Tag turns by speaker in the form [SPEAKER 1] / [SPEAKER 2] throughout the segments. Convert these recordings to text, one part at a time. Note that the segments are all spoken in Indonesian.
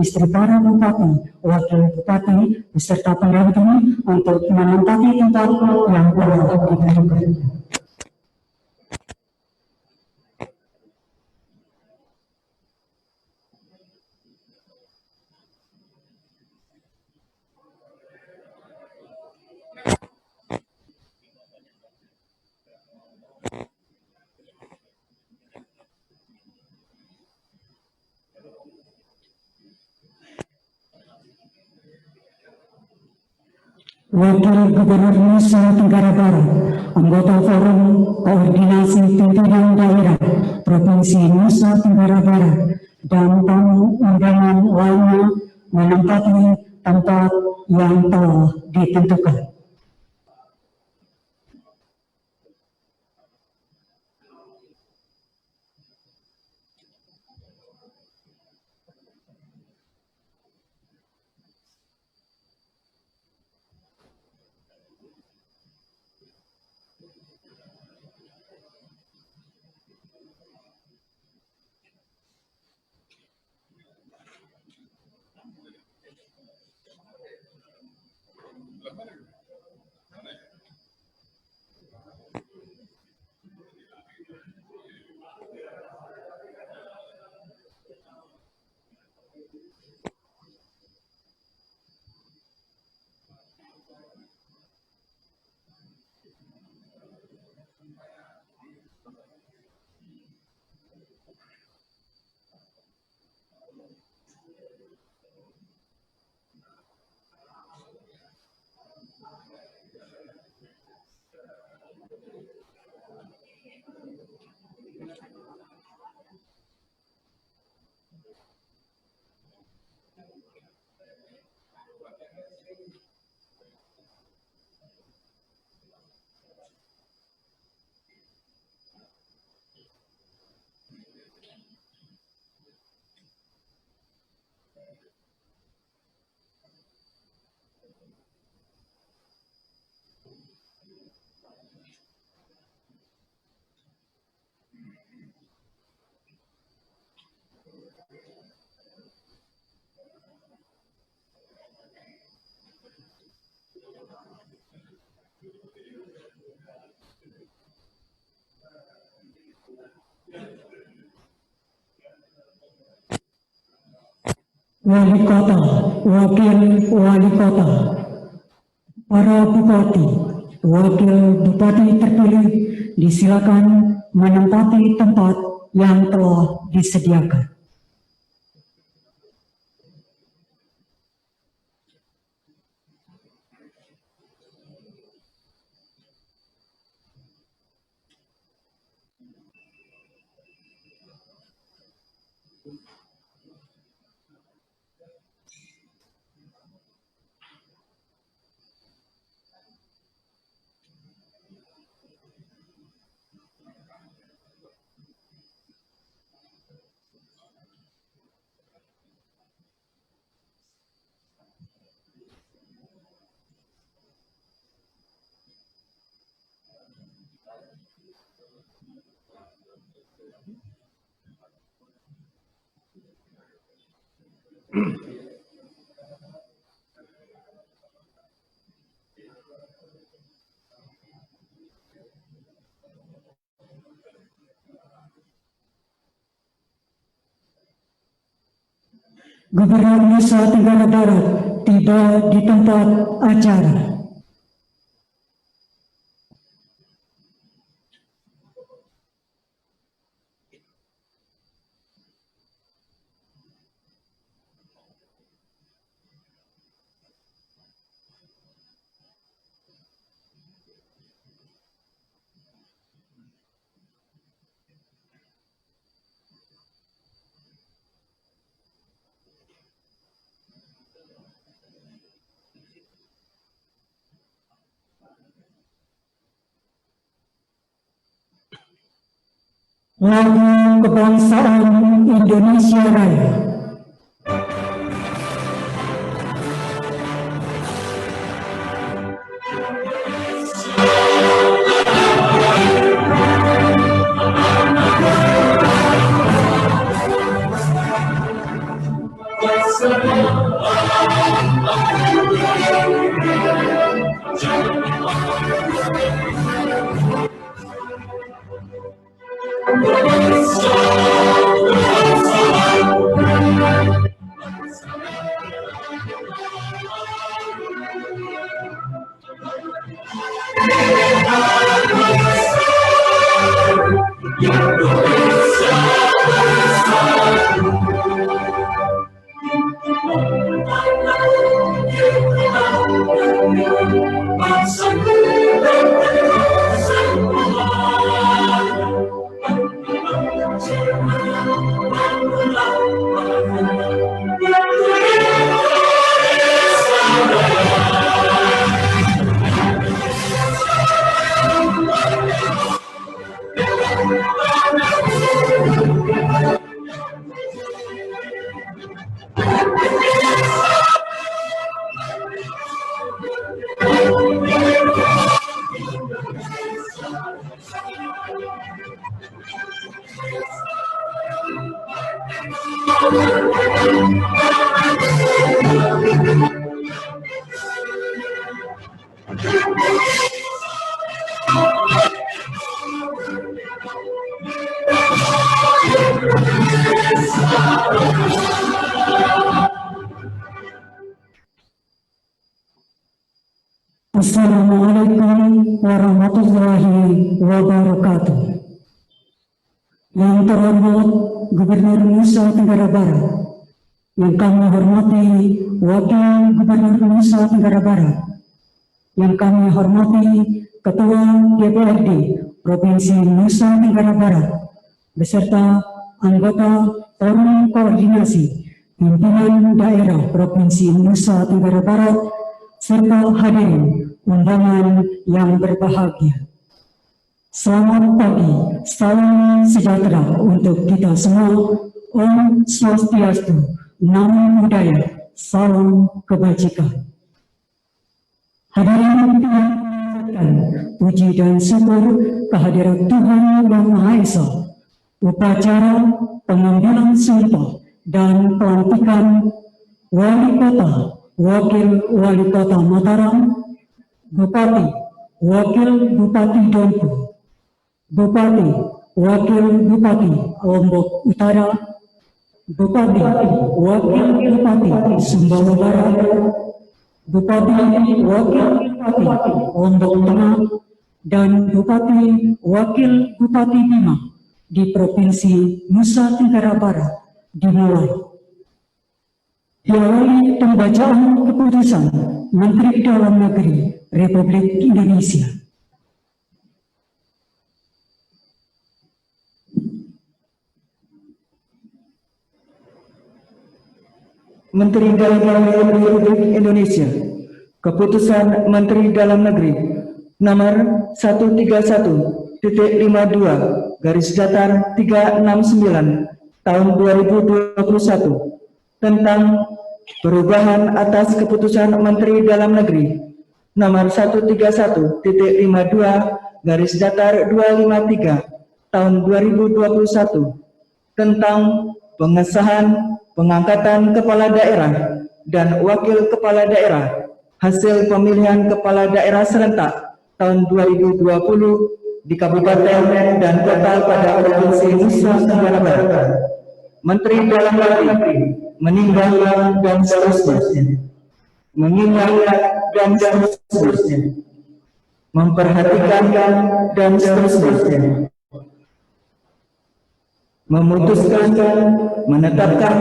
[SPEAKER 1] istri para bupati, wakil bupati, beserta pendamping untuk menempati tempat yang telah ditentukan. Wakil Gubernur Nusa Tenggara Barat, anggota Forum Koordinasi Pimpinan Daerah Provinsi Nusa Tenggara Barat, dan tamu undangan lainnya menempati tempat yang telah ditentukan. Wali Kota, Wakil Wali Kota, para Bupati, Wakil Bupati terpilih disilakan menempati tempat yang telah disediakan. Gubernur Nusa Tenggara Barat tiba di tempat acara. Lagu Kebangsaan Indonesia Raya.
[SPEAKER 2] Yes,
[SPEAKER 1] Assalamualaikum warahmatullahi wabarakatuh. Yang terhormat Gubernur Nusa Tenggara Barat, yang kami hormati Wakil Gubernur Nusa Tenggara Barat, yang kami hormati Ketua DPRD Provinsi Nusa Tenggara Barat, beserta anggota Forum Koordinasi Pimpinan Daerah Provinsi Nusa Tenggara Barat, serta hadirin undangan yang berbahagia. Selamat pagi, salam sejahtera untuk kita semua. Om Swastiastu, Namo Buddhaya, salam kebajikan. Hadirin yang mengucapkan puji dan syukur kehadirat Tuhan Yang Maha Esa. Upacara pengambilan sumpah dan pelantikan Wali Kota, Wakil Wali Kota Mataram, Bupati, Wakil Bupati Dompu, Bupati, Wakil Bupati Lombok Utara, Bupati, Wakil Bupati Sumbawa Barat, Bupati, Wakil Bupati Lombok Tengah, dan Bupati, Wakil Bupati Bima di Provinsi Nusa Tenggara Barat dimulai. Diawali pembacaan keputusan Menteri Dalam Negeri Republik Indonesia.
[SPEAKER 2] Menteri Dalam Negeri Republik Indonesia. Keputusan Menteri Dalam Negeri nomor 131.52/369 tahun 2021 tentang perubahan atas keputusan Menteri Dalam Negeri nomor 131.52/253 tahun 2021 tentang pengesahan pengangkatan kepala daerah dan wakil kepala daerah hasil pemilihan kepala daerah serentak tahun 2020 di kabupaten dan kota pada Provinsi Nusa Tenggara Barat. Menteri Dalam Negeri meninggal dan seterusnya, mengingat dan seterusnya, memperhatikan dan seterusnya, memutuskan, menetapkan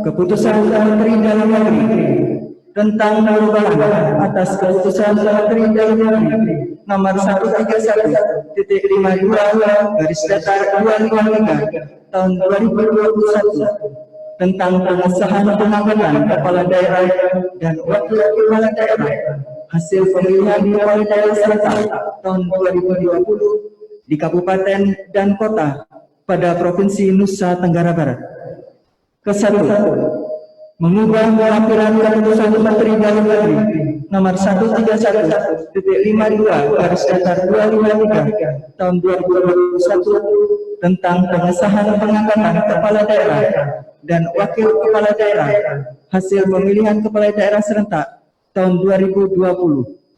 [SPEAKER 2] keputusan Menteri Dalam Negeri tentang perubahan atas keputusan Menteri Dalam Negeri nomor 131.52/253 tahun 2021 tentang pengesahan pengangkatan kepala daerah dan wakil kepala daerah hasil pemilihan kepala daerah serentak tahun 2020 di kabupaten dan kota pada Provinsi Nusa Tenggara Barat. Kesatu, mengubah lampiran keputusan Menteri Dalam Negeri nomor 131.52/253 tahun 2021 tentang pengesahan pengangkatan kepala daerah dan wakil kepala daerah hasil pemilihan kepala daerah serentak tahun 2020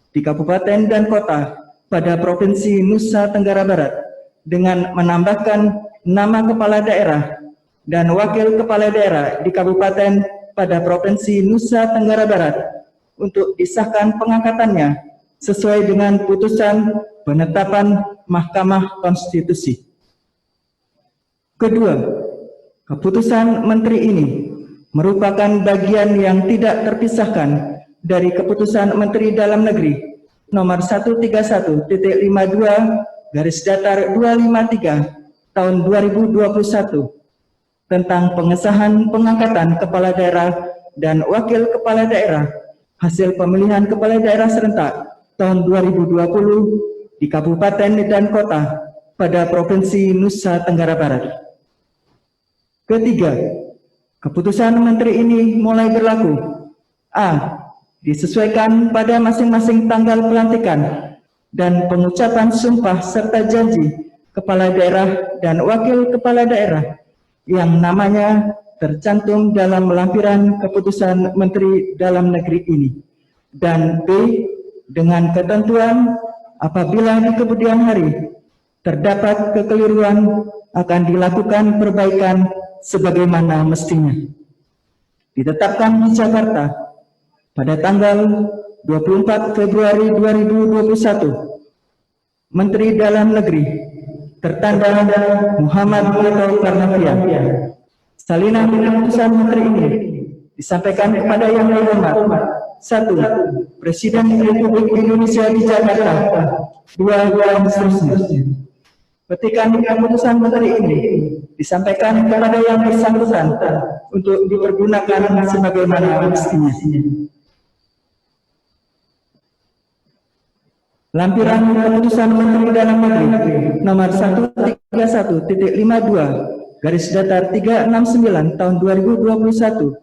[SPEAKER 2] di kabupaten dan kota pada Provinsi Nusa Tenggara Barat dengan menambahkan nama kepala daerah dan wakil kepala daerah di kabupaten pada Provinsi Nusa Tenggara Barat untuk disahkan pengangkatannya sesuai dengan putusan penetapan Mahkamah Konstitusi. Kedua, keputusan Menteri ini merupakan bagian yang tidak terpisahkan dari keputusan Menteri Dalam Negeri nomor 131.52/253 tahun 2021 tentang pengesahan pengangkatan kepala daerah dan wakil kepala daerah hasil pemilihan kepala daerah serentak tahun 2020 di kabupaten dan kota pada Provinsi Nusa Tenggara Barat. Ketiga, keputusan Menteri ini mulai berlaku: A. Disesuaikan pada masing-masing tanggal pelantikan dan pengucapan sumpah serta janji kepala daerah dan wakil kepala daerah yang namanya tercantum dalam lampiran keputusan Menteri Dalam Negeri ini. Dan B. Dengan ketentuan apabila di kemudian hari terdapat kekeliruan akan dilakukan perbaikan sebagaimana mestinya. Ditetapkan di Jakarta pada tanggal 24 Februari 2021, Menteri Dalam Negeri tertanda Muhammad Tito Karnavian. Salinan keputusan Menteri ini disampaikan kepada Yang Terhormat: 1. Presiden Republik Indonesia di Jakarta. 2. Dan seterusnya. Petikan keputusan Menteri ini disampaikan kepada yang bersangkutan untuk dipergunakan sebagaimana mestinya. Lampiran keputusan Menteri Dalam Negeri nomor 131.52/369 tahun 2021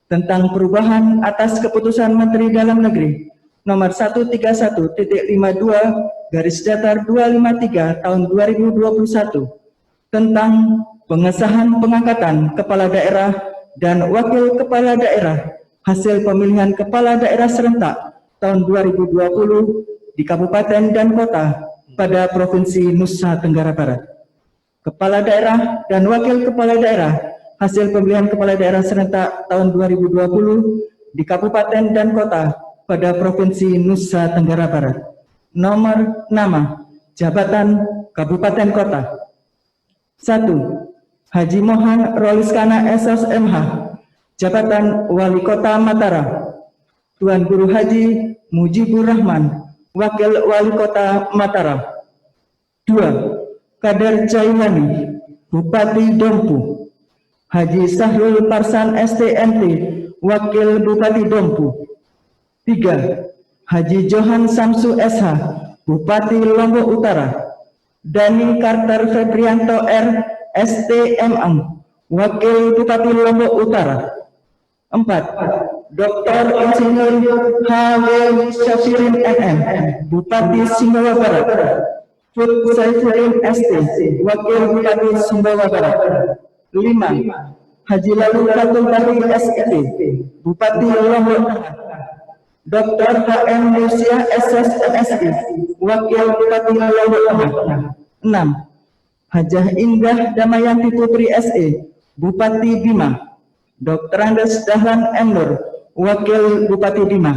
[SPEAKER 2] tentang perubahan atas keputusan Menteri Dalam Negeri nomor 131.52/253 tahun 2021 tentang pengesahan pengangkatan kepala daerah dan wakil kepala daerah hasil pemilihan kepala daerah serentak tahun 2020 di kabupaten dan kota pada Provinsi Nusa Tenggara Barat. Kepala daerah dan wakil kepala daerah hasil pemilihan kepala daerah serentak tahun 2020 di kabupaten dan kota pada Provinsi Nusa Tenggara Barat. Nomor, nama, jabatan, kabupaten kota. 1. Haji Mohan Roliskana SSMH, jabatan Wali Kota Mataram. Tuan Guru Haji Mujibur Rahman, Wakil Wali Kota Mataram. 2. Kader Jailani, Bupati Dompu. Haji Sahrul Parsan STMT, Wakil Bupati Dompu. 3. Haji Johan Samsu SH, Bupati Lombok Utara. Dani Carter Febrianto R, STMM, Wakil Bupati Lombok Utara. 4. Dr. Insinyur H.W. Syafirin NM, Bupati Sumbawa Barat. Fut Saifuddin ST, Wakil Bupati Sumbawa Barat. 5. Haji Lalu Katul Bari ST, Bupati Lombok Tengah. Dr. H.M. Musia SSMSI, Wakil Bupati Lombok Tengah. 6. Hajah Indah Damayanti Putri SE, Bupati Bima. Dr. Andes Dahlan M. Nur, Wakil Bupati Bima.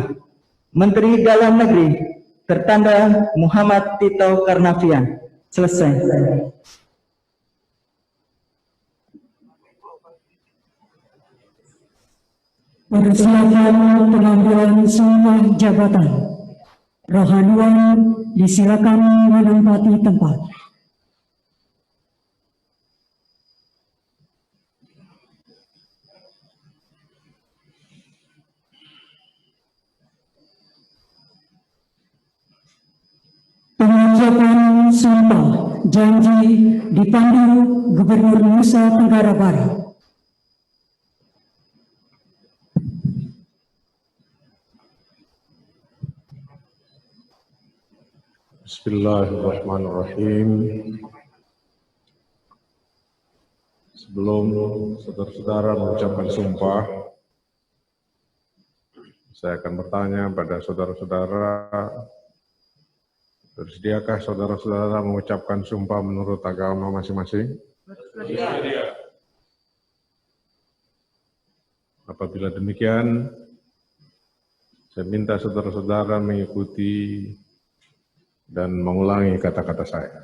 [SPEAKER 2] Menteri Dalam Negeri tertanda Muhammad Tito Karnavian. Selesai.
[SPEAKER 1] Persilakan pengambilan sumpah jabatan. Rohaniwan disilakan menempati tempat. Pengucapan sumpah janji dipandu Gubernur Nusa Tenggara Barat.
[SPEAKER 3] Bismillahirrahmanirrahim. Sebelum saudara-saudara mengucapkan sumpah, saya akan bertanya pada saudara-saudara, bersediakah saudara-saudara mengucapkan sumpah menurut agama masing-masing?
[SPEAKER 4] Bersedia.
[SPEAKER 3] Apabila demikian, saya minta saudara-saudara mengikuti dan mengulangi kata-kata saya.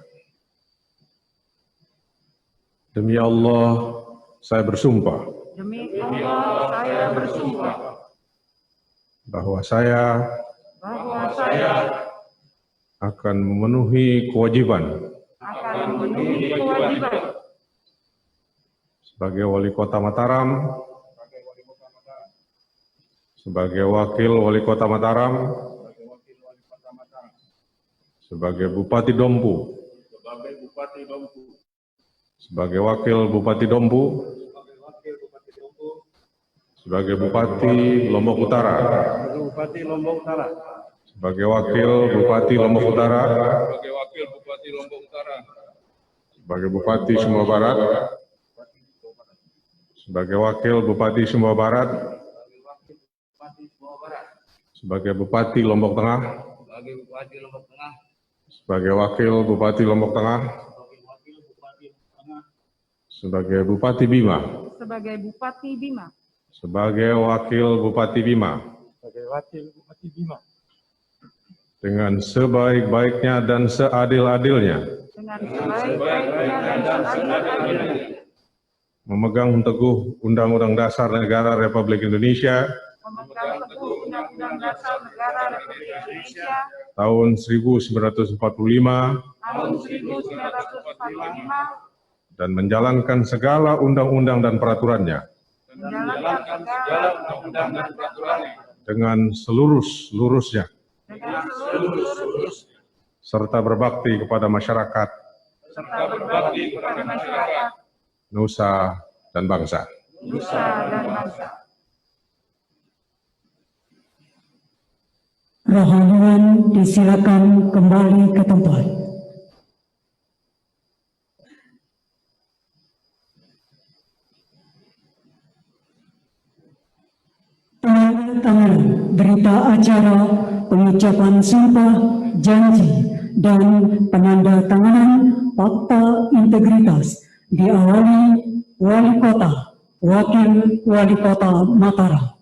[SPEAKER 3] Demi Allah, saya bersumpah
[SPEAKER 4] Demi Allah, saya bersumpah
[SPEAKER 3] bahwa saya
[SPEAKER 4] bahwa saya
[SPEAKER 3] akan memenuhi kewajiban
[SPEAKER 4] akan memenuhi kewajiban
[SPEAKER 3] sebagai wali kota Mataram, sebagai wakil wali kota Mataram, sebagai Bupati Dompu, sebagai wakil Bupati Dompu, sebagai Bupati Lombok Utara, sebagai wakil Bupati Lombok Utara, sebagai Bupati Sumbawa Barat, sebagai wakil Bupati Sumbawa Barat, sebagai Bupati Lombok Tengah, sebagai wakil Bupati Lombok Tengah, sebagai Bupati Bima,
[SPEAKER 4] sebagai Bupati Bima,
[SPEAKER 3] sebagai wakil Bupati Bima, dengan sebaik-baiknya dan seadil-adilnya,
[SPEAKER 4] dengan sebaik-baiknya dan seadil-adilnya,
[SPEAKER 3] memegang teguh Undang-Undang Dasar Negara Republik Indonesia
[SPEAKER 4] memegang teguh Undang-Undang Dasar Negara Republik Indonesia
[SPEAKER 3] tahun 1945
[SPEAKER 4] tahun 1945,
[SPEAKER 3] dan menjalankan segala undang-undang dan peraturannya
[SPEAKER 4] menjalankan segala undang-undang dan peraturannya
[SPEAKER 3] dengan seluruh-seluruhnya,
[SPEAKER 4] dengan seluruh
[SPEAKER 3] serta berbakti kepada masyarakat,
[SPEAKER 4] serta berbakti kepada masyarakat,
[SPEAKER 3] nusa, dan bangsa.
[SPEAKER 4] nusa dan bangsa.
[SPEAKER 1] Rohaniwan disilakan kembali ke tempat. Penandatanganan berita acara pengucapan sumpah, janji, dan penandatanganan fakta integritas diawali Wali Kota, Wakil Wali Kota Mataram.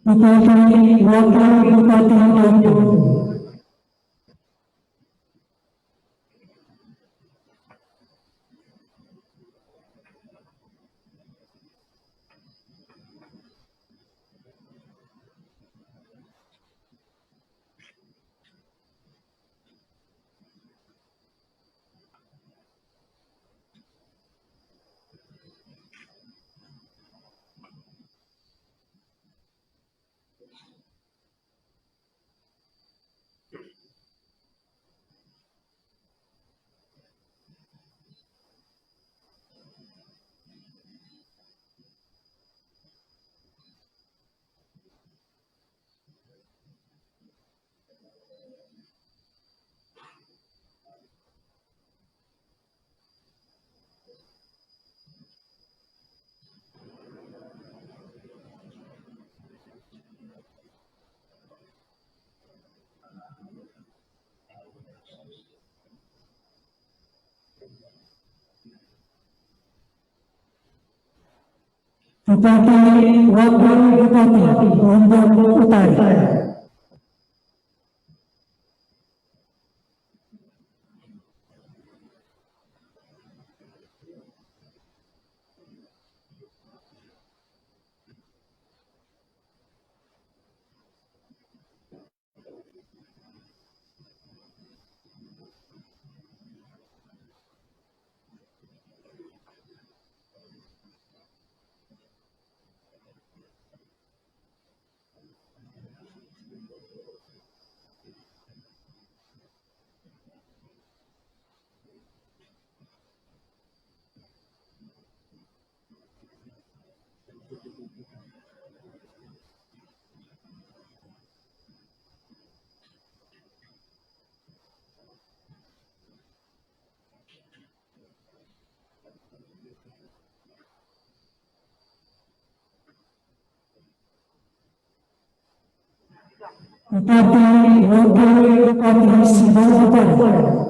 [SPEAKER 1] Bupati Wakil Bupati Dompu. Bupati Wakil Bupati Lombok Utara. Bupati Wakil Bupati Simalungun.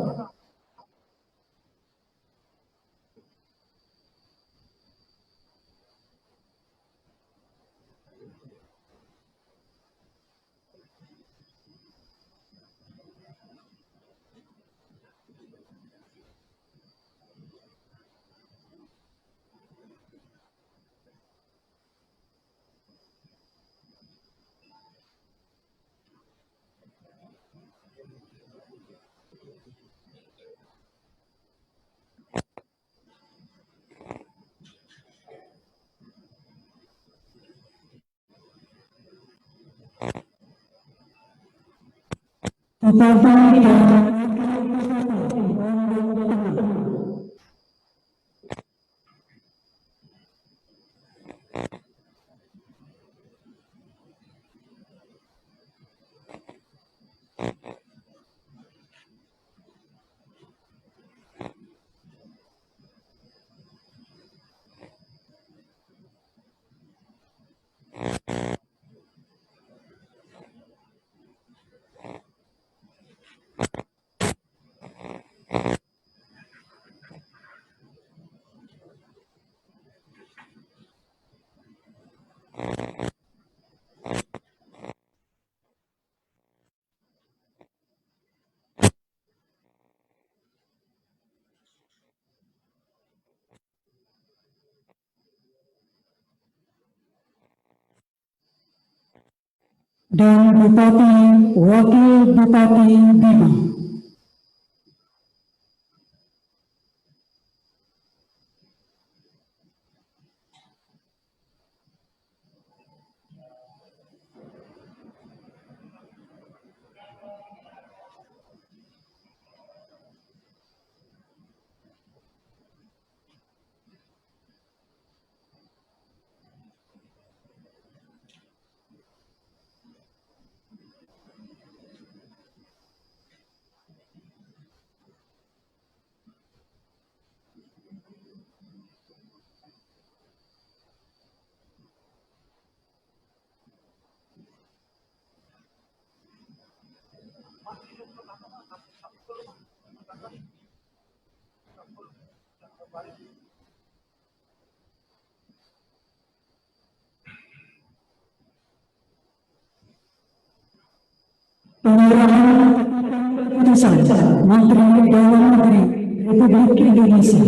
[SPEAKER 1] Bupati dan Bupati Wakil Bupati Bima. Penyerahan keputusan Menteri Dalam Negeri Republik Indonesia.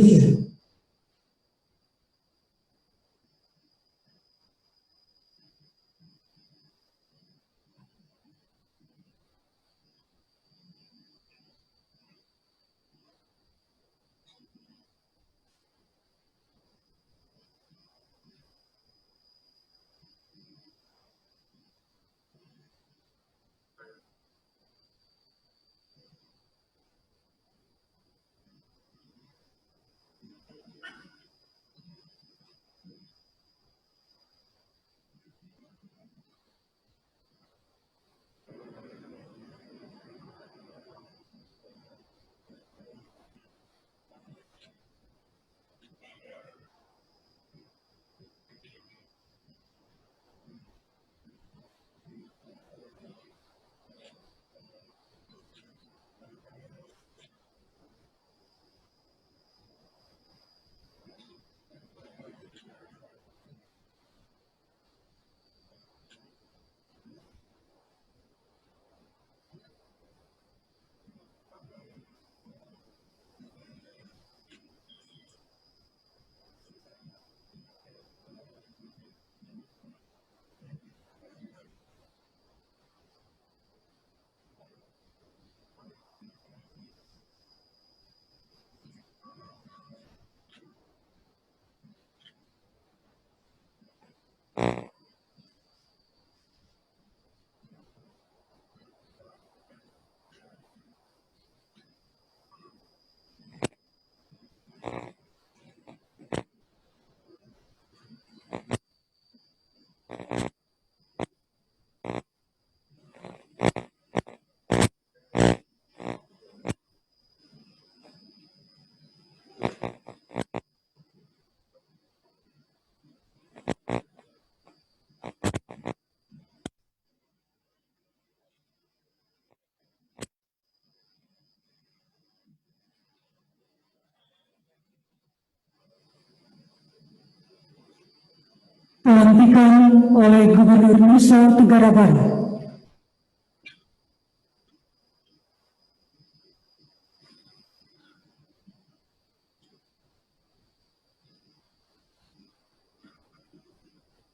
[SPEAKER 1] Pelantikan oleh Gubernur Nusa Tenggara Barat.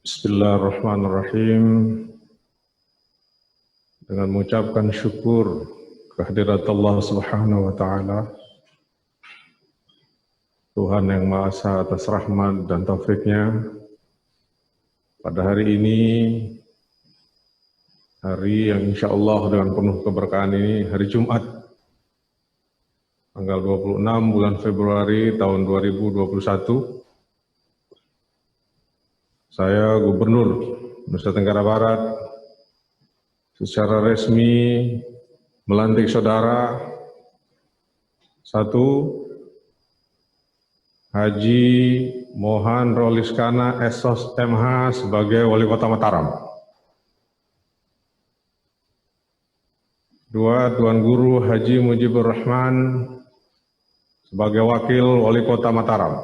[SPEAKER 3] Bismillahirrahmanirrahim. Dengan mengucapkan syukur kehadirat Allah Subhanahu wa taala, Tuhan yang Maha Esa atas rahmat dan taufiknya, pada hari ini, hari yang insya Allah dengan penuh keberkahan ini, hari Jumat, tanggal 26 bulan Februari tahun 2021, saya Gubernur Nusa Tenggara Barat secara resmi melantik saudara 1. Haji Mohan Roliskana SOS MH sebagai Wali Kota Mataram. 2. Tuan Guru Haji Mujibur Rahman sebagai Wakil Wali Kota Mataram.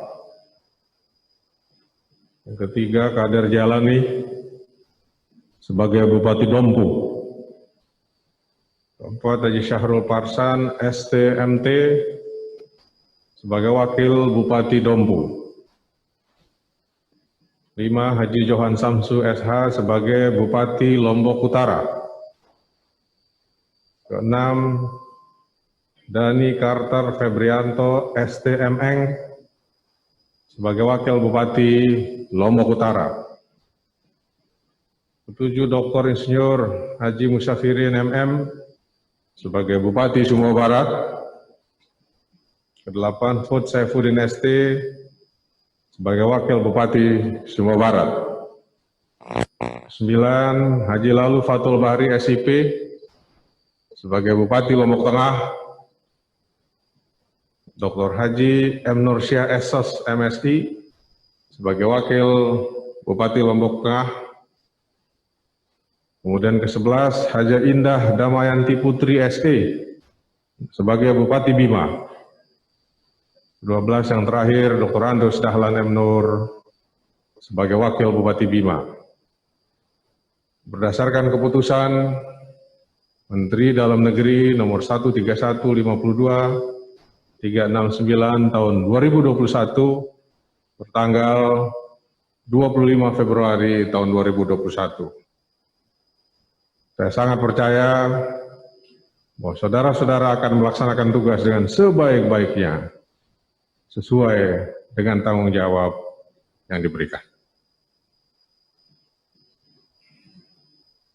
[SPEAKER 3] Yang ketiga, Kader Jalani sebagai Bupati Dompu. Keempat, Haji Syahrul Parsan STMT sebagai Wakil Bupati Dompu. 5. Haji Johan Samsu SH sebagai Bupati Lombok Utara. Keenam, Dani Carter Febrianto STMN sebagai Wakil Bupati Lombok Utara. 7. Dr. Insinyur Haji Musyafirin MM sebagai Bupati Sumbawa Barat. 8. Fud Saifuddin ST sebagai Wakil Bupati Sumbawa Barat. 9. Haji Lalu Fatul Bahri SIP sebagai Bupati Lombok Tengah. Dr. Haji M. Nursyah SOS MSI sebagai Wakil Bupati Lombok Tengah. Kemudian ke-11, Haja Indah Damayanti Putri SE sebagai Bupati Bima. 12 yang terakhir, Dr. Andus Dahlan M. Nur sebagai Wakil Bupati Bima. Berdasarkan keputusan Menteri Dalam Negeri nomor 13152 369 tahun 2021 bertanggal 25 Februari tahun 2021. Saya sangat percaya bahwa saudara-saudara akan melaksanakan tugas dengan sebaik-baiknya sesuai dengan tanggung jawab yang diberikan.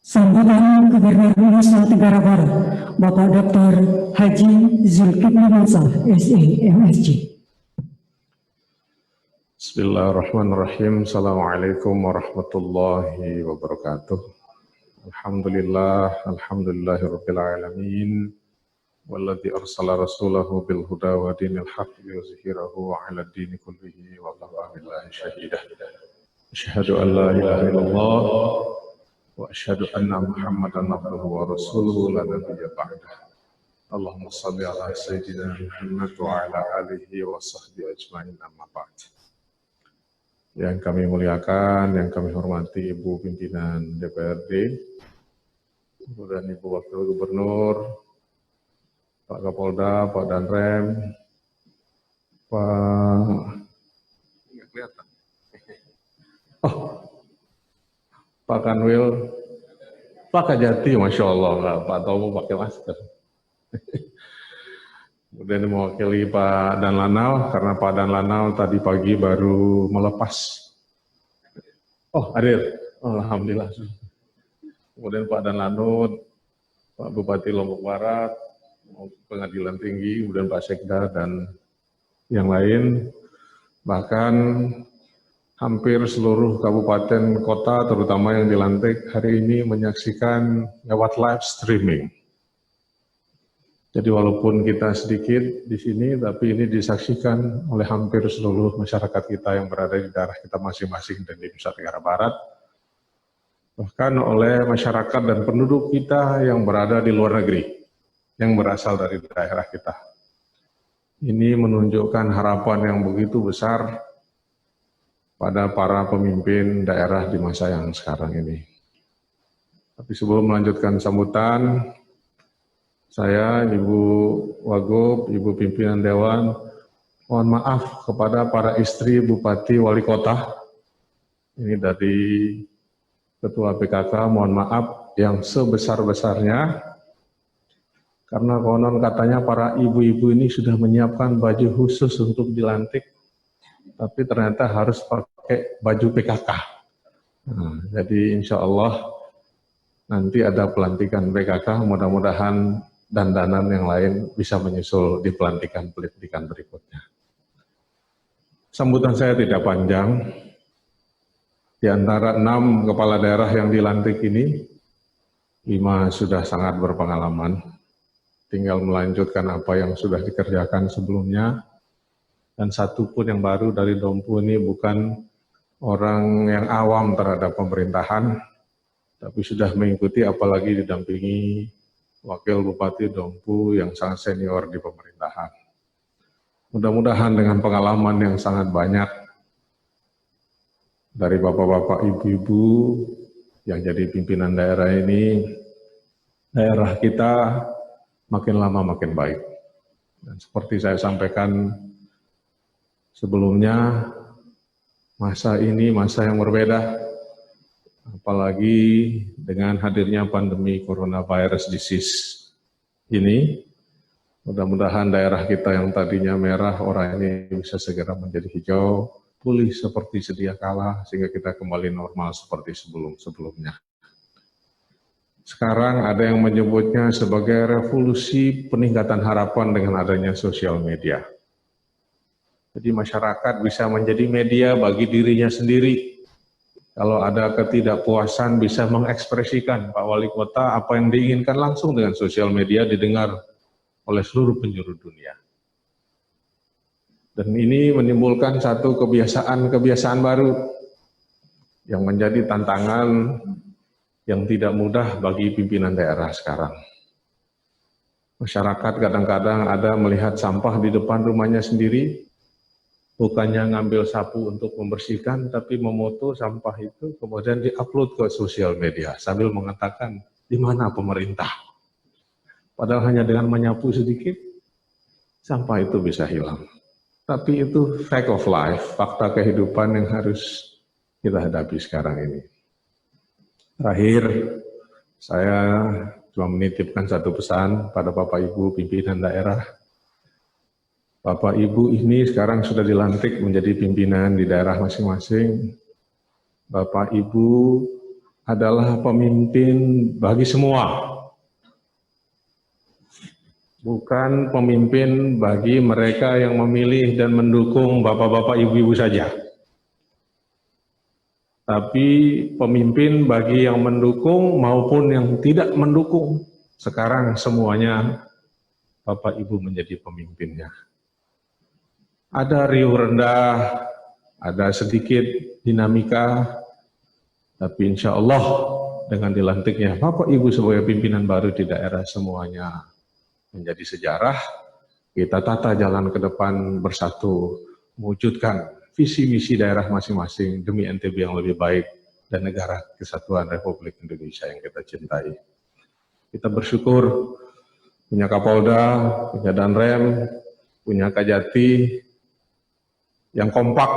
[SPEAKER 1] Sambutan Gubernur Nusa Tenggara Barat, Bapak Dr. Haji Zulkifli Mansah, SE, MSc.
[SPEAKER 3] Bismillahirrahmanirrahim. Assalamualaikum warahmatullahi wabarakatuh. Alhamdulillahirabbil alamin. Walladzi arsala rasulahu bil huda wa dinil haqqi liyuzhirahu 'ala ad-dini kullihi wa kafa billahi shahida. Asyhadu an la ilaha illallah wa asyhadu anna Muhammadan abduhu wa rasuluhu la nabiyya ba'dah. Allahumma shalli ala sayyidina Muhammad wa ala alihi wa sahbihi ajmain, amma ba'd. Yang kami muliakan, yang kami hormati Ibu Pimpinan DPRD, kemudian Ibu Wakil Gubernur, Pak Kapolda, Pak Danrem, Pak nggak kelihatan. Pak Kanwil, Pak Kajati, Masya Allah, Pak Tomo pakai masker. Kemudian mewakili Pak Danlanal, karena Pak Danlanal tadi pagi baru melepas. Hadir, Alhamdulillah. Kemudian Pak Danlanut, Pak Bupati Lombok Barat, Pengadilan Tinggi, kemudian Pak Sekda, dan yang lain, bahkan hampir seluruh kabupaten kota, terutama yang dilantik hari ini, menyaksikan lewat live streaming. Jadi walaupun kita sedikit di sini, tapi ini disaksikan oleh hampir seluruh masyarakat kita yang berada di daerah kita masing-masing dan di Nusa Tenggara Barat. Bahkan oleh masyarakat dan penduduk kita yang berada di luar negeri, yang berasal dari daerah kita. Ini menunjukkan harapan yang begitu besar pada para pemimpin daerah di masa yang sekarang ini. Tapi sebelum melanjutkan sambutan, saya, Ibu Wagub, Ibu Pimpinan Dewan, mohon maaf kepada para istri Bupati Wali Kota. Ini dari Ketua PKK, mohon maaf yang sebesar-besarnya, karena konon katanya para ibu-ibu ini sudah menyiapkan baju khusus untuk dilantik, tapi ternyata harus pakai baju PKK. Nah, jadi insya Allah nanti ada pelantikan PKK, mudah-mudahan dandanan yang lain bisa menyusul di pelantikan-pelantikan berikutnya. Sambutan saya tidak panjang. Di antara 6 kepala daerah yang dilantik ini, 5 sudah sangat berpengalaman. Tinggal melanjutkan apa yang sudah dikerjakan sebelumnya. Dan 1 pun yang baru dari Dompu ini bukan orang yang awam terhadap pemerintahan, tapi sudah mengikuti, apalagi didampingi Wakil Bupati Dompu yang sangat senior di pemerintahan. Mudah-mudahan dengan pengalaman yang sangat banyak dari bapak-bapak, ibu-ibu yang jadi pimpinan daerah ini, daerah kita makin lama makin baik. Dan seperti saya sampaikan sebelumnya, masa ini masa yang berbeda, apalagi dengan hadirnya pandemi coronavirus disease ini. Mudah-mudahan daerah kita yang tadinya merah, orang ini bisa segera menjadi hijau, pulih seperti sedia kala, sehingga kita kembali normal seperti sebelum-sebelumnya. Sekarang ada yang menyebutnya sebagai revolusi peningkatan harapan dengan adanya sosial media. Jadi masyarakat bisa menjadi media bagi dirinya sendiri. Kalau ada ketidakpuasan bisa mengekspresikan Pak Wali Kota apa yang diinginkan langsung dengan sosial media didengar oleh seluruh penjuru dunia. Dan ini menimbulkan satu kebiasaan baru yang menjadi tantangan yang tidak mudah bagi pimpinan daerah sekarang. Masyarakat kadang-kadang ada melihat sampah di depan rumahnya sendiri, bukannya ngambil sapu untuk membersihkan, tapi memoto sampah itu kemudian diupload ke sosial media sambil mengatakan, di mana pemerintah? Padahal hanya dengan menyapu sedikit, sampah itu bisa hilang. Tapi itu fact of life, fakta kehidupan yang harus kita hadapi sekarang ini. Terakhir, saya cuma menitipkan satu pesan pada Bapak Ibu pimpinan daerah. Bapak Ibu ini sekarang sudah dilantik menjadi pimpinan di daerah masing-masing. Bapak Ibu adalah pemimpin bagi semua. Bukan pemimpin bagi mereka yang memilih dan mendukung bapak-bapak ibu-ibu saja. Tapi pemimpin bagi yang mendukung maupun yang tidak mendukung. Sekarang semuanya bapak ibu menjadi pemimpinnya. Ada riuh rendah, ada sedikit dinamika, tapi insya Allah dengan dilantiknya bapak ibu sebagai pimpinan baru di daerah semuanya menjadi sejarah, kita tata jalan ke depan bersatu, mewujudkan visi misi daerah masing-masing demi NTB yang lebih baik dan negara kesatuan Republik Indonesia yang kita cintai. Kita bersyukur punya Kapolda, punya Danrem, punya Kajati yang kompak,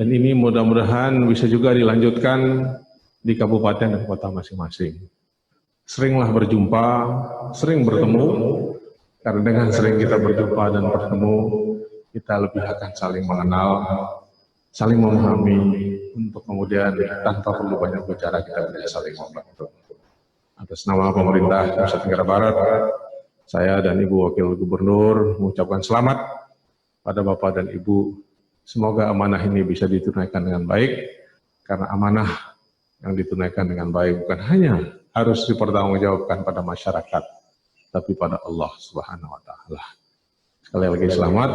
[SPEAKER 3] dan ini mudah-mudahan bisa juga dilanjutkan di kabupaten dan kota masing-masing. Seringlah berjumpa, sering bertemu, karena dengan sering kita berjumpa dan bertemu, kita lebih akan saling mengenal, saling memahami, untuk kemudian tanpa perlu banyak bicara kita bisa saling membantu. Atas nama pemerintah Nusa Tenggara Barat, saya dan Ibu Wakil Gubernur mengucapkan selamat pada Bapak dan Ibu. Semoga amanah ini bisa ditunaikan dengan baik, karena amanah yang ditunaikan dengan baik bukan hanya harus dipertanggungjawabkan pada masyarakat, tapi pada Allah Subhanahu wa Ta'ala. Sekali lagi selamat,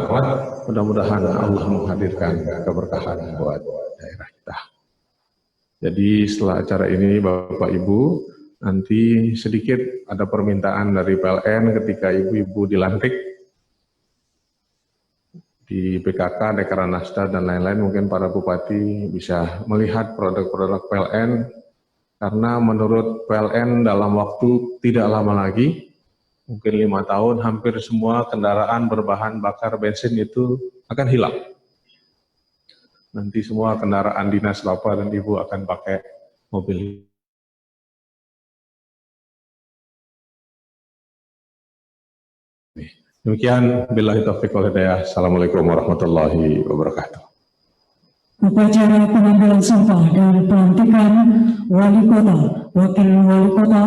[SPEAKER 3] mudah-mudahan Allah menghadirkan keberkahan buat daerah kita. Jadi setelah acara ini Bapak Ibu, nanti sedikit ada permintaan dari PLN ketika ibu-ibu dilantik. di PKK, Dekranasda, dan lain-lain, mungkin para bupati bisa melihat produk-produk PLN, karena menurut PLN dalam waktu tidak lama lagi, mungkin 5 tahun, hampir semua kendaraan berbahan bakar bensin itu akan hilang. Nanti semua kendaraan dinas Bapak dan Ibu akan pakai mobil. Demikian, billahi taufiq wal hidayah. Assalamualaikum warahmatullahi wabarakatuh.
[SPEAKER 1] Upacara pengambilan sumpah dan pelantikan wali kota, wakil wali kota,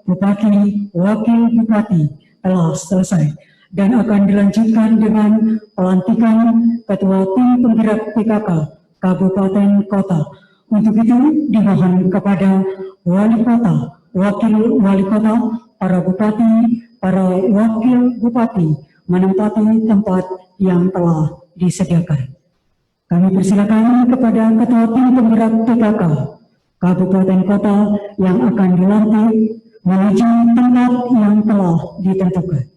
[SPEAKER 1] bupati, wakil bupati telah selesai dan akan dilanjutkan dengan pelantikan ketua tim penggerak PKK Kabupaten Kota. Untuk itu dimohon kepada wali kota, wakil wali kota, para bupati, para wakil bupati menempati tempat yang telah disediakan. Kami persilakan kepada Ketua Tim Penggerak PKK Kabupaten Kota yang akan dilantik menuju tempat yang telah ditentukan.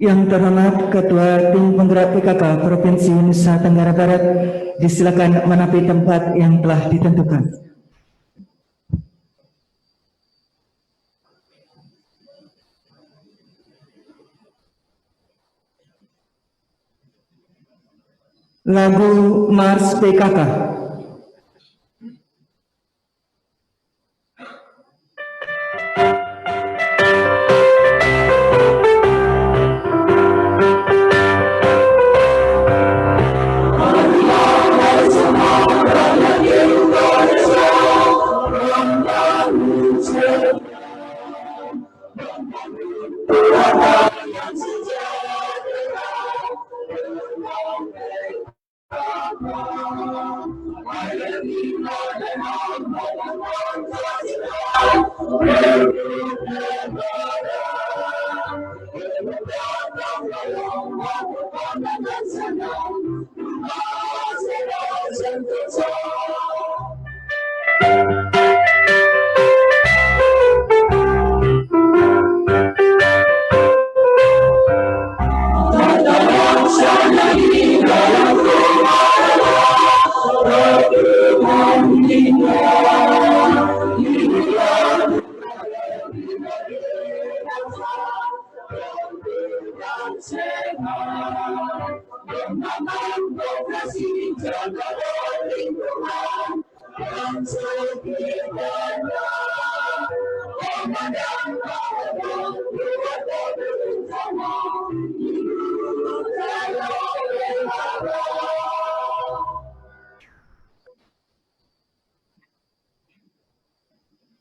[SPEAKER 2] Yang terhormat Ketua Tim Penggerak PKK Provinsi Nusa Tenggara Barat, disilakan menapi tempat yang telah ditentukan. Lagu Mars PKK.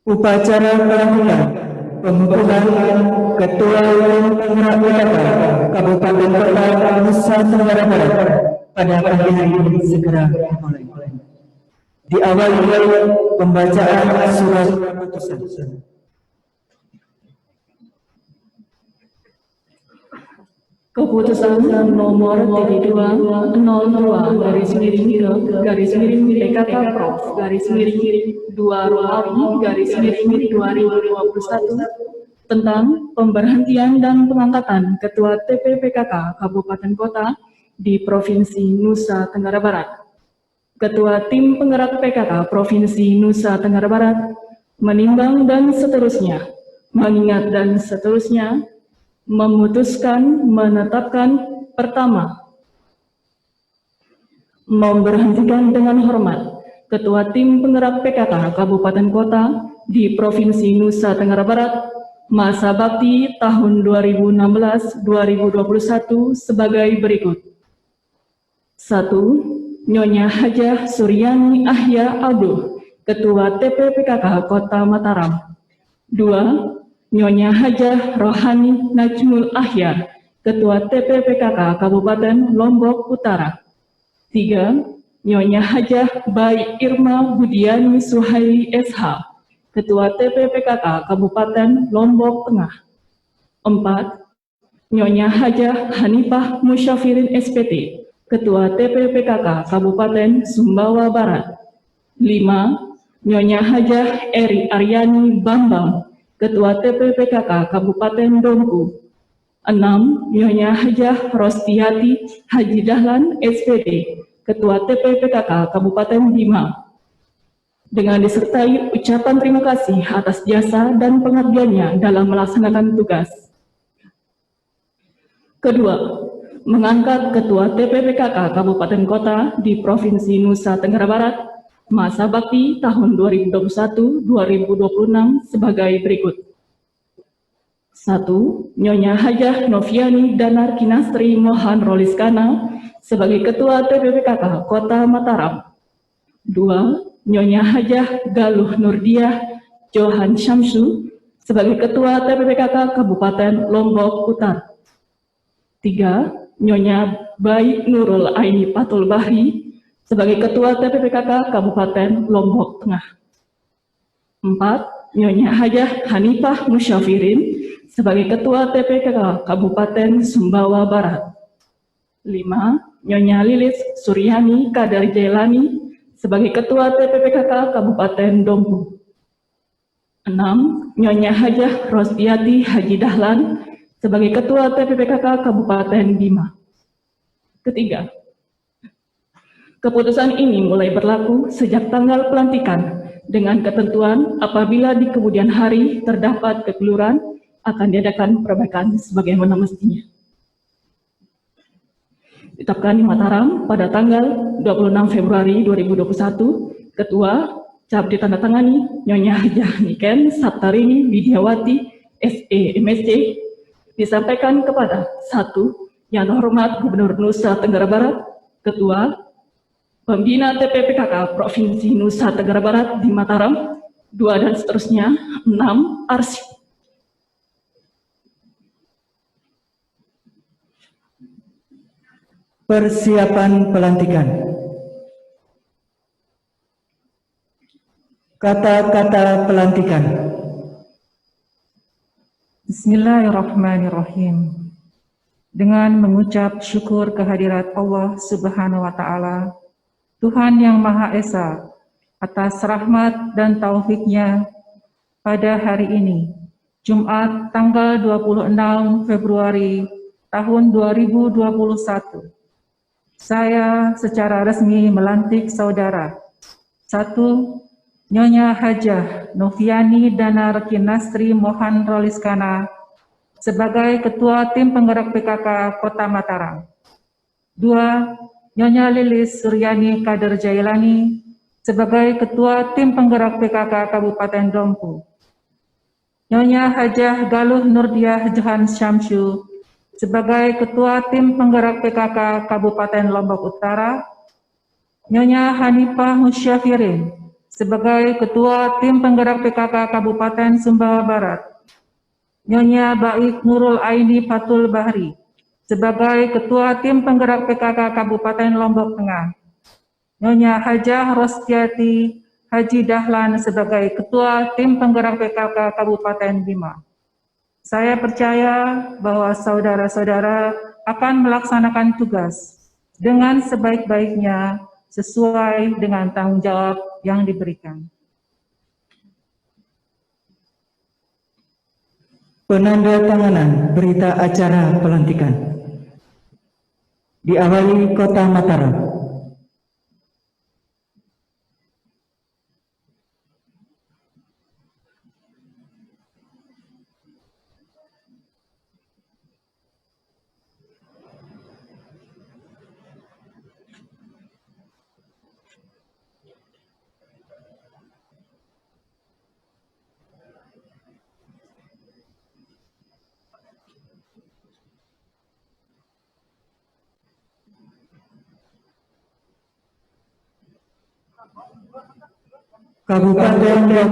[SPEAKER 2] Upacara pelantikan pengukuhan Ketua Tim Penggerak PKK Kabupaten Kota Nusa Tenggara Barat pada pagi hari ini segera dimulai. Diawali pembacaan surat keputusan.
[SPEAKER 5] Keputusan nomor 3202/PKK Prof _2 Romawi _2021 tentang pemberhentian dan pengangkatan Ketua TPPKK Kabupaten Kota di Provinsi Nusa Tenggara Barat. Ketua Tim Penggerak PKK Provinsi Nusa Tenggara Barat menimbang dan seterusnya, mengingat dan seterusnya, memutuskan menetapkan pertama, memberhentikan dengan hormat Ketua Tim Penggerak PKK Kabupaten Kota di Provinsi Nusa Tenggara Barat masa bakti tahun 2016-2021 sebagai berikut. 1. Nyonya Hajah Suryani Ahya Abduh, Ketua TPPKK Kota Mataram. 2. Nyonya Hajah Rohani Najmul Ahyar, Ketua TPPKK Kabupaten Lombok Utara. 3. Nyonya Hajah Baik Irma Budiani Suhaili SH, Ketua TPPKK Kabupaten Lombok Tengah. 4. Nyonya Hajah Hanifah Musyafirin SPT, Ketua TPPKK Kabupaten Sumbawa Barat. 5. Nyonya Hajah Eri Aryani Bambang, Ketua TPPKK Kabupaten Dompu. 6. Nyonya Hajah Rostiati Haji Dahlan SPD, Ketua TPPKK Kabupaten Bima. Dengan disertai ucapan terima kasih atas jasa dan pengabdiannya dalam melaksanakan tugas. Kedua, mengangkat Ketua TPPKK Kabupaten Kota di Provinsi Nusa Tenggara Barat masa bakti tahun 2021-2026 sebagai berikut. 1. Nyonya Hajah Noviani Danar Kinastri Mohan Roliskana sebagai Ketua TPPKK Kota Mataram. 2. Nyonya Hajah Galuh Nurdiah Johan Syamsu sebagai Ketua TPPKK Kabupaten Lombok Utara. 3. Nyonya Baik Nurul Aini Patul Bahri sebagai Ketua TPPKK Kabupaten Lombok Tengah. 4. Nyonya Hajah Hanifah Musyafirin sebagai Ketua TPPKK Kabupaten Sumbawa Barat. 5. Nyonya Lilis Suryani Kadar Jailani sebagai Ketua TPPKK Kabupaten Dompu. 6. Nyonya Hajah Rostiati Haji Dahlan sebagai Ketua TPPKK Kabupaten Bima. Ketiga, keputusan ini mulai berlaku sejak tanggal pelantikan dengan ketentuan apabila di kemudian hari terdapat kekeliruan akan diadakan perbaikan sebagaimana mestinya. Ditetapkan di Mataram pada tanggal 26 Februari 2021, Ketua cap ditandatangani Nyonya Hajah Niken Saptarini Widiawati SE MSc, disampaikan kepada 1. Yang terhormat Gubernur Nusa Tenggara Barat, Ketua Pembina TPPKK Provinsi Nusa Tenggara Barat di Mataram, 2 dan seterusnya. 6. Arsip.
[SPEAKER 2] Persiapan pelantikan. Kata-kata pelantikan.
[SPEAKER 6] Bismillahirrahmanirrahim. Dengan mengucap syukur kehadirat Allah Subhanahu wa Ta'ala, Tuhan yang Maha Esa, atas rahmat dan taufiknya pada hari ini, Jumat tanggal 26 Februari tahun 2021. Saya secara resmi melantik saudara 1. Nyonya Hajah Noviani Danar Kinastri Mohan Roliskana sebagai Ketua Tim Penggerak PKK Kota Mataram. 2. Nyonya Lilis Suryani Kader Jailani sebagai Ketua Tim Penggerak PKK Kabupaten Dompu. Nyonya Hajah Galuh Nurdiah Johan Syamsu sebagai Ketua Tim Penggerak PKK Kabupaten Lombok Utara. Nyonya Hanifah Musyafirin sebagai Ketua Tim Penggerak PKK Kabupaten Sumbawa Barat, Nyonya Baik Nurul Aini Fatul Bahri sebagai Ketua Tim Penggerak PKK Kabupaten Lombok Tengah, Nyonya Hajah Rostiati Haji Dahlan sebagai Ketua Tim Penggerak PKK Kabupaten Bima. Saya percaya bahwa saudara-saudara akan melaksanakan tugas dengan sebaik-baiknya sesuai dengan tanggung jawab yang diberikan.
[SPEAKER 2] Penandatanganan berita acara pelantikan diawali Kota Mataram. Kabupaten Lombok.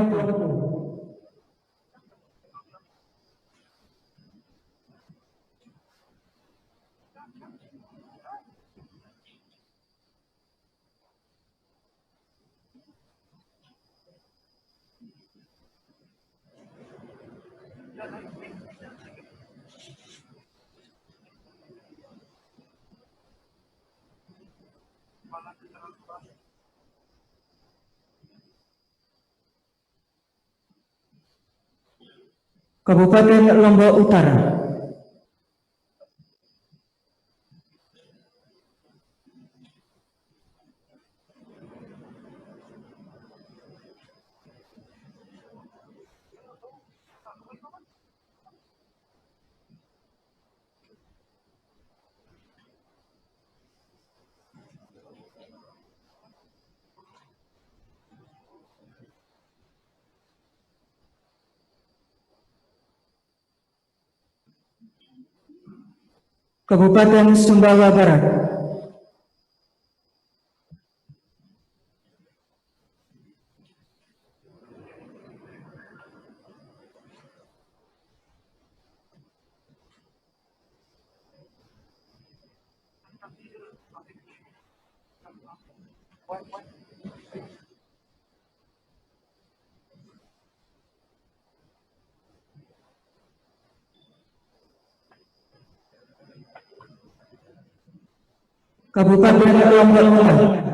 [SPEAKER 2] Kabupaten Lombok Utara. Kabupaten Sumbawa Barat. Kabupaten Lombok Tengah.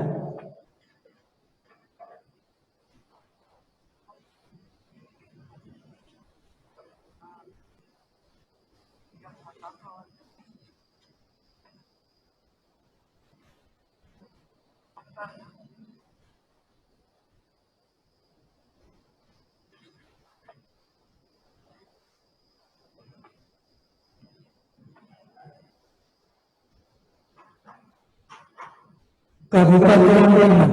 [SPEAKER 2] Kabupaten Demak.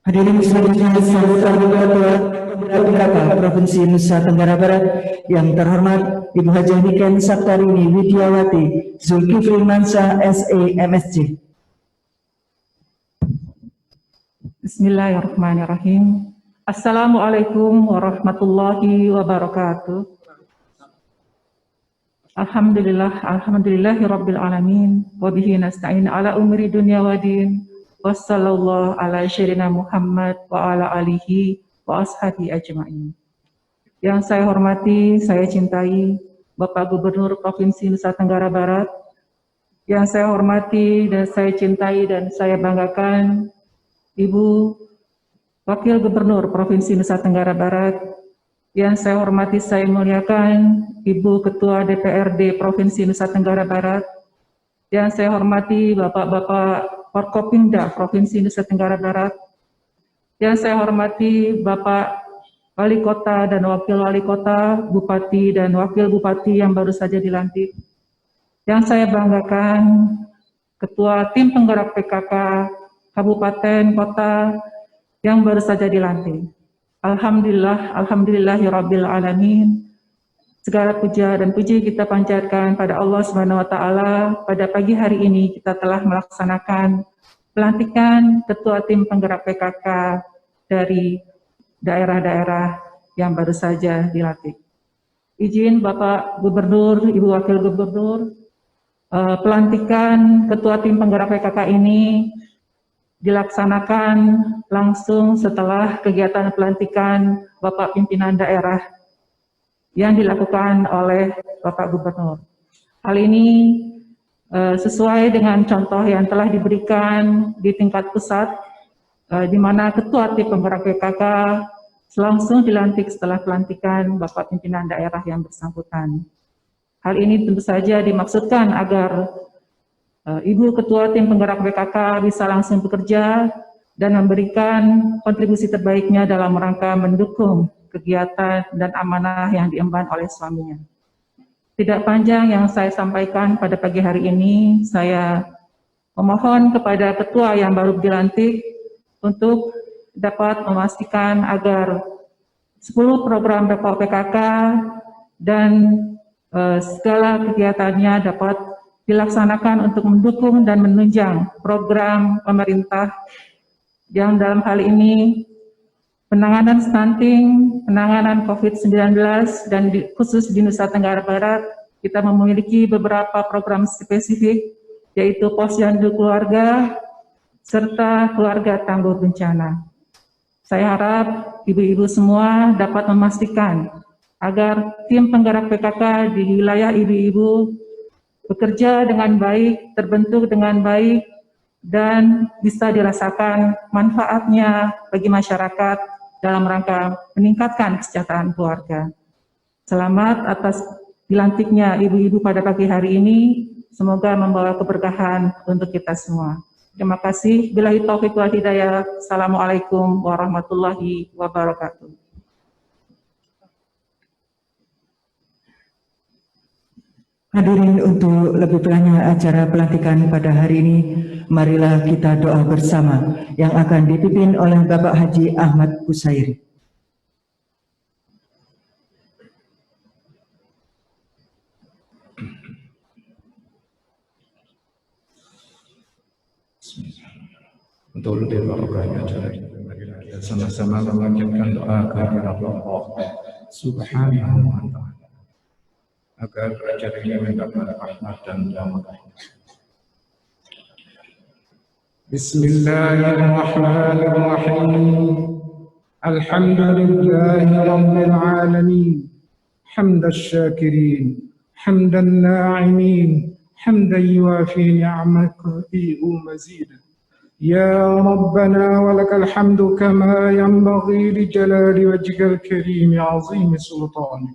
[SPEAKER 2] Hadirin selanjutnya sambutan Ketua PKK Provinsi Nusa Tenggara Barat yang terhormat Ibu Hajah Niken Saptarini Widiawati Zulkifli Mansyah SE MSc.
[SPEAKER 6] Bismillahirrahmanirrahim. Assalamualaikum warahmatullahi wabarakatuh. Alhamdulillahirabbil alamin wa bihi nasta'in ala umri dunya waddin. Wassallallahu ala sayyidina Muhammad wa ala alihi wa ashabi ajma'in. Yang saya hormati, saya cintai Bapak Gubernur Provinsi Nusa Tenggara Barat. Yang saya hormati dan saya cintai dan saya banggakan Ibu Wakil Gubernur Provinsi Nusa Tenggara Barat. Yang saya hormati, saya muliakan Ibu Ketua DPRD Provinsi Nusa Tenggara Barat. Yang saya hormati Bapak-Bapak Forkopimda Provinsi Nusa Tenggara Barat. Yang saya hormati Bapak Wali Kota dan Wakil Wali Kota, Bupati dan Wakil Bupati yang baru saja dilantik. Yang saya banggakan Ketua Tim Penggerak PKK Kabupaten Kota yang baru saja dilantik. Alhamdulillahirabbil alamin. Segala puja dan puji kita panjatkan pada Allah Subhanahu wa taala. Pada pagi hari ini kita telah melaksanakan pelantikan Ketua Tim Penggerak PKK dari daerah-daerah yang baru saja dilantik. Izin Bapak Gubernur, Ibu Wakil Gubernur, pelantikan Ketua Tim Penggerak PKK ini dilaksanakan langsung setelah kegiatan pelantikan Bapak Pimpinan Daerah yang dilakukan oleh Bapak Gubernur. Hal ini sesuai dengan contoh yang telah diberikan di tingkat pusat, di mana Ketua Tim Penggerak PKK langsung dilantik setelah pelantikan Bapak Pimpinan Daerah yang bersangkutan. Hal ini tentu saja dimaksudkan agar Ibu Ketua Tim Penggerak PKK bisa langsung bekerja dan memberikan kontribusi terbaiknya dalam rangka mendukung kegiatan dan amanah yang diemban oleh suaminya. Tidak panjang yang saya sampaikan pada pagi hari ini, saya memohon kepada Ketua yang baru dilantik untuk dapat memastikan agar 10 program PKK dan segala kegiatannya dapat dilaksanakan untuk mendukung dan menunjang program pemerintah yang dalam hal ini penanganan stunting, penanganan COVID-19, dan khusus di Nusa Tenggara Barat, kita memiliki beberapa program spesifik, yaitu posyandu keluarga, serta keluarga tangguh bencana. Saya harap ibu-ibu semua dapat memastikan agar tim penggerak PKK di wilayah ibu-ibu bekerja dengan baik, terbentuk dengan baik, dan bisa dirasakan manfaatnya bagi masyarakat dalam rangka meningkatkan kesejahteraan keluarga. Selamat atas dilantiknya ibu-ibu pada pagi hari ini, semoga membawa keberkahan untuk kita semua. Terima kasih. Billahi taufiq wal hidayah. Assalamualaikum warahmatullahi wabarakatuh.
[SPEAKER 2] Hadirin, untuk lebih banyak acara pelantikan pada hari ini, marilah kita doa bersama yang akan dipimpin oleh Bapak Haji Ahmad Busairi.
[SPEAKER 7] Untuk lebih banyak acara ini, marilah kita sama-sama memanjatkan doa kehadirat Allah Subhanahu wa ta'ala agar acara ini mendapat rahmat dan barokah. Bismillahirrahmanirrahim. Alhamdulillahi rabbil alamin. Hamdash shakirin, hamdan na'imin, hamdan yuafi ni'amaka wa mazidan. Ya Rabbana wa lakal hamdu kama yanbaghi li jalali wajhikal karim 'azimi sultanik.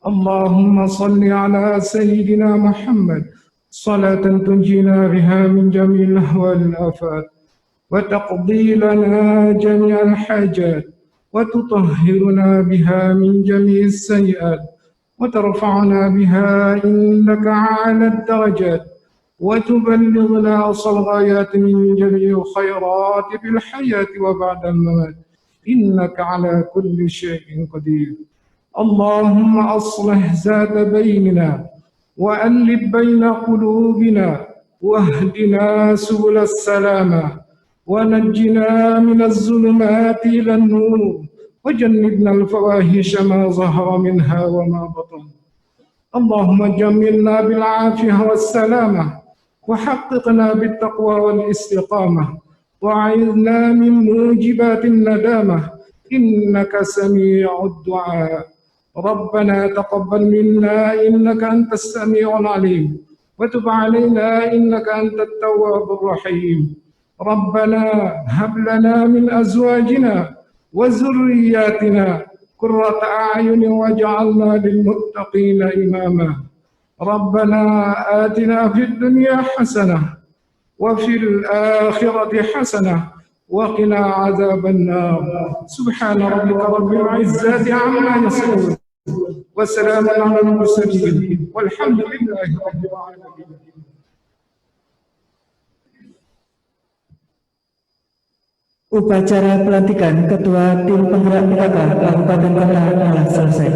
[SPEAKER 7] اللهم صل على سيدنا محمد صلاة تنجينا بها من جميع الأهوال والآفات وتقضي لنا جميع الحاجات وتطهرنا بها من جميع السيئات وترفعنا بها عندك أعلى الدرجات وتبلغنا أقصى الغايات من جميع الخيرات في الحياة وبعد الممات إنك على كل شيء قدير. اللهم أصلح ذات بيننا وألف بين قلوبنا واهدنا سبل السلامة ونجنا من الظلمات إلى النور وجنبنا الفواحش ما ظهر منها وما بطن. اللهم جملنا بالعافية والسلامة وحققنا بالتقوى والاستقامة وأعذنا من موجبات الندامة إنك سميع الدعاء. ربنا تقبل منا إنك أنت السميع العليم وتب علينا إنك أنت التواب الرحيم. ربنا هب لنا من أزواجنا وذرياتنا قرة أعين واجعلنا للمتقين إماما. ربنا آتنا في الدنيا حسنة وفي الآخرة حسنة وقنا عذاب النار سبحان ربك رب العزة عما يصفون وسلام على المرسلين والحمد لله رب العالمين.
[SPEAKER 2] Upacara pelantikan Ketua Tim Penggerak PKK Kabupaten Kota telah selesai.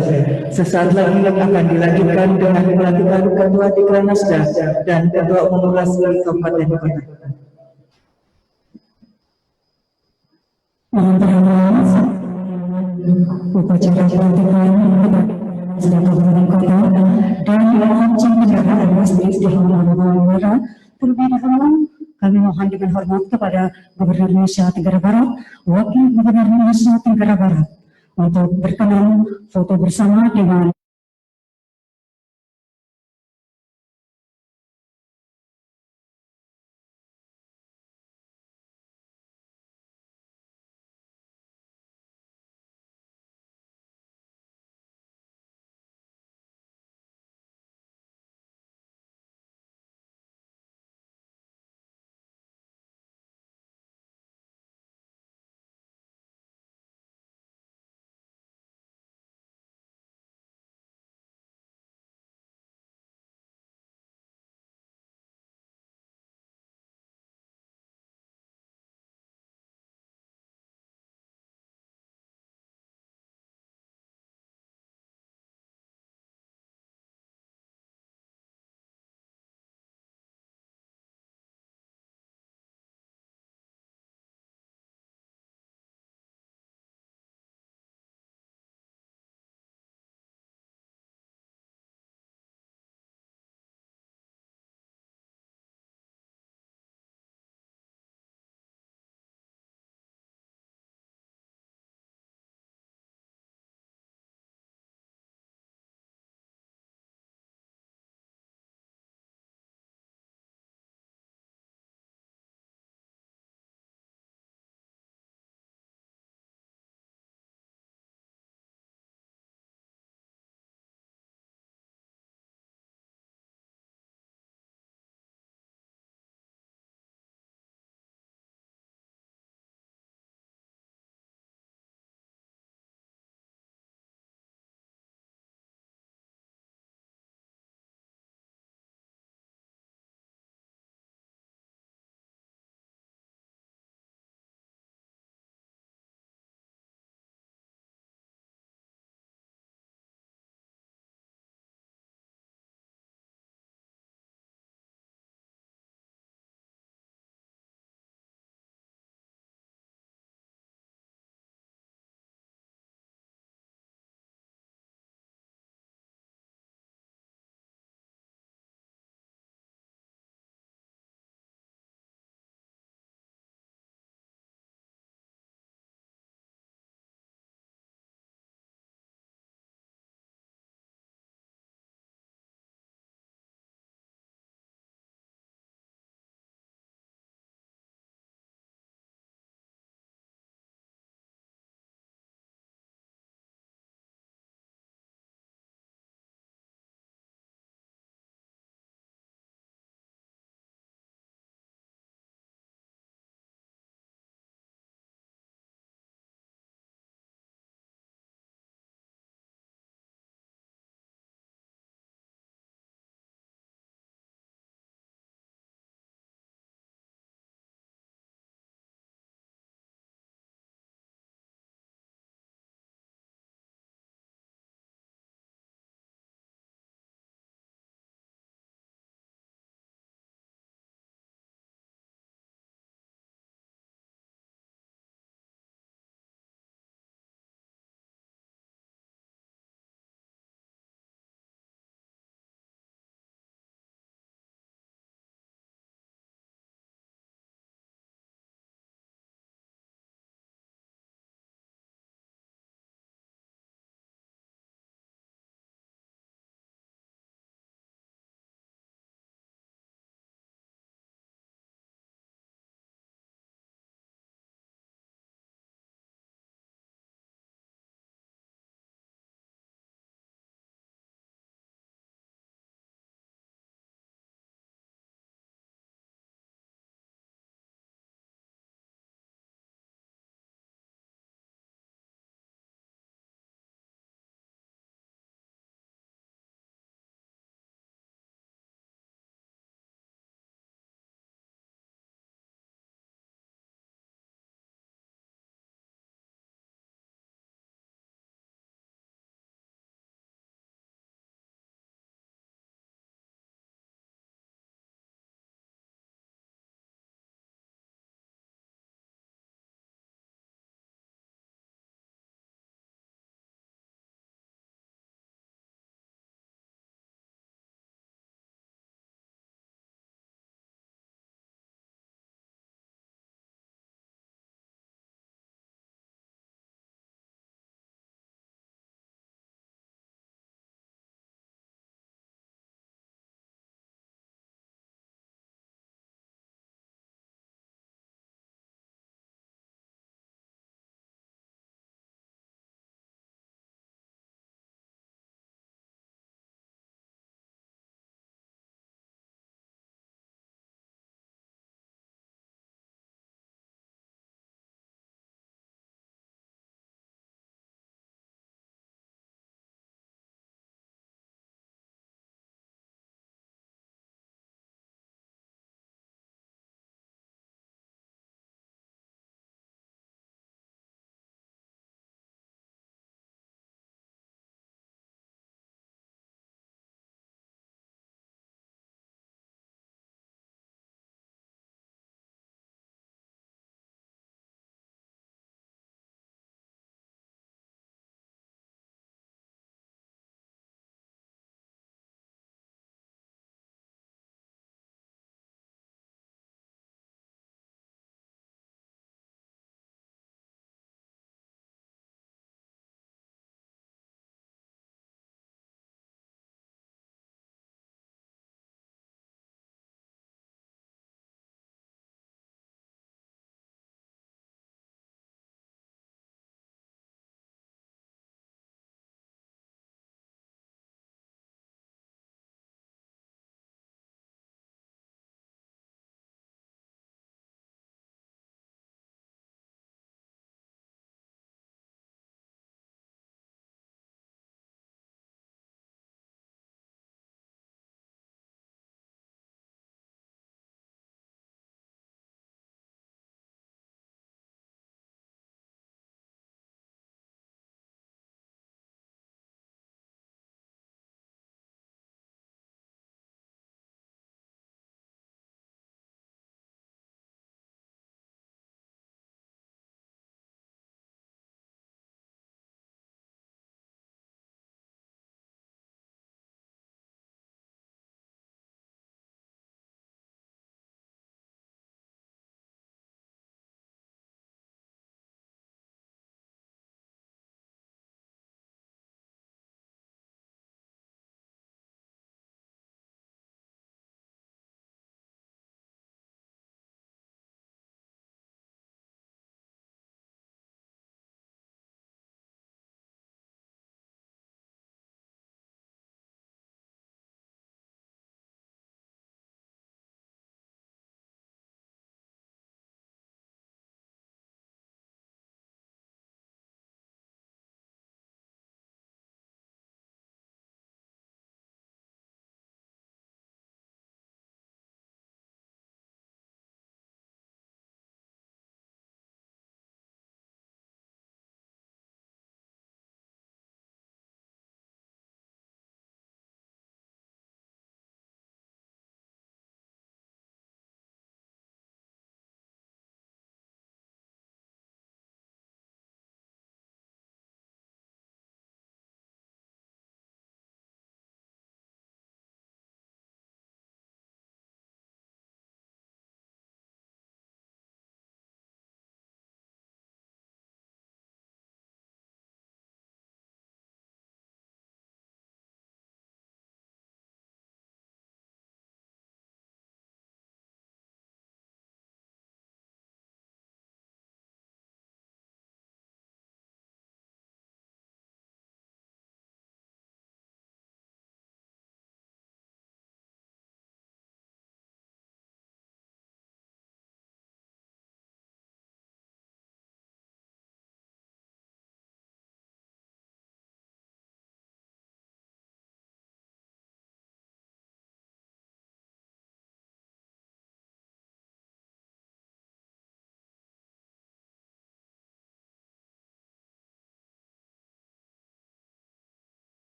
[SPEAKER 2] Sesaat lagi akan dilanjutkan dengan pelantikan Ketua Dikranasda dan Ketua Umum Rasmi Kabupaten Kota.
[SPEAKER 1] Mohon perhatian upacara pelantikan Ketua Kabupaten Kota dan launching kendaraan masjid di halaman Bawang Merah. Terlebih dahulu kami mohon dengan hormat kepada Gubernur Nusa Tenggara Barat, Wakil Gubernur Nusa Tenggara Barat untuk berkenan foto bersama dengan